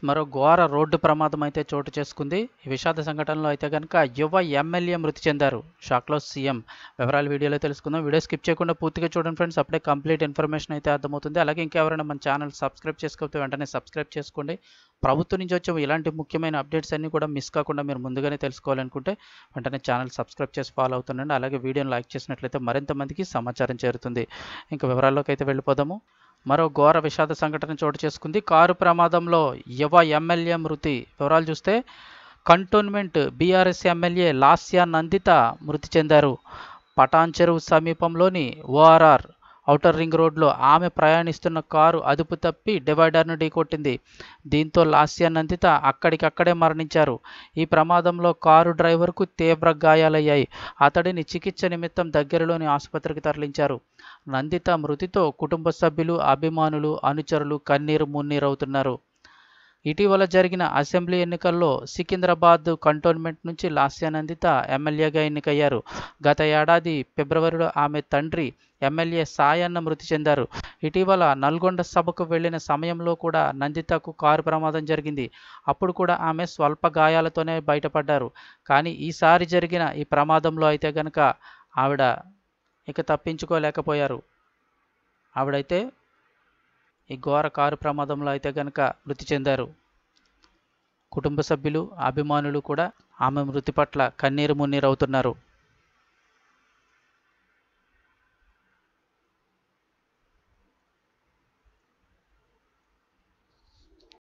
మరో ఘోర రోడ్డు ప్రమాదం అయితే చోటు చేసుకుంది. ఈ విషాద సంఘటనలో అయితే కనుక యువ ఎమ్మెల్యే మృతి చెందారు. షాక్లో సీఎం. వివరాలు వీడియోలో తెలుసుకుందాం. వీడియో స్కిప్ చేయకుండా పూర్తిగా చూడండి ఫ్రెండ్స్, అప్పుడే కంప్లీట్ ఇన్ఫర్మేషన్ అయితే అర్థమవుతుంది. అలాగే ఇంకెవరైనా మన ఛానల్ సబ్స్క్రైబ్ చేసుకోకపోతే వెంటనే సబ్స్క్రైబ్ చేసుకోండి. ప్రభుత్వం నుంచి వచ్చే ఇలాంటి ముఖ్యమైన అప్డేట్స్ అన్నీ కూడా మిస్ కాకుండా మీరు ముందుగానే తెలుసుకోవాలనుకుంటే వెంటనే ఛానల్ సబ్స్క్రైబ్ చేసి ఫాలో అవుతుండండి. అలాగే వీడియోని లైక్ చేసినట్లయితే మరింత మందికి సమాచారం చేరుతుంది. ఇంకా వివరాల్లోకి అయితే వెళ్ళిపోదాము. మరో ఘోర విషాద సంఘటన చోటు చేసుకుంది. కారు ప్రమాదంలో యువ ఎమ్మెల్యే మృతి. వివరాలు చూస్తే cantonment BRS MLA Lasya Nanditha మృతి చెందారు. పటాన్ చెరువు సమీపంలోని ఓఆర్ఆర్ ఔటర్ రింగ్ రోడ్లో ఆమె ప్రయాణిస్తున్న కారు అదుపు తప్పి డివైడర్ను ఢీకొట్టింది. దీంతో లాస్యా నందిత అక్కడికక్కడే మరణించారు. ఈ ప్రమాదంలో కారు డ్రైవర్కు తీవ్ర గాయాలయ్యాయి. అతడిని చికిత్స నిమిత్తం దగ్గరలోని ఆసుపత్రికి తరలించారు. నందిత మృతితో కుటుంబ సభ్యులు, అభిమానులు, అనుచరులు కన్నీరు మున్నీరవుతున్నారు. ఇటీవల జరిగిన అసెంబ్లీ ఎన్నికల్లో సికింద్రాబాద్ కంటోన్మెంట్ నుంచి లాస్యా నందిత ఎమ్మెల్యేగా ఎన్నికయ్యారు. గత ఏడాది ఫిబ్రవరిలో ఆమె తండ్రి ఎమ్మెల్యే సాయన్న మృతి చెందారు. ఇటీవల నల్గొండ సభకు వెళ్లిన సమయంలో కూడా నందితకు కారు ప్రమాదం జరిగింది. అప్పుడు కూడా ఆమె స్వల్ప గాయాలతోనే బయటపడ్డారు. కానీ ఈసారి జరిగిన ఈ ప్రమాదంలో అయితే కనుక ఆవిడ ఇక తప్పించుకోలేకపోయారు. ఆవిడైతే ఈ ఘోర కారు ప్రమాదంలో అయితే కనుక మృతి చెందారు. కుటుంబ సభ్యులు, అభిమానులు కూడా ఆమె మృతి పట్ల కన్నీరు మున్నీరవుతున్నారు.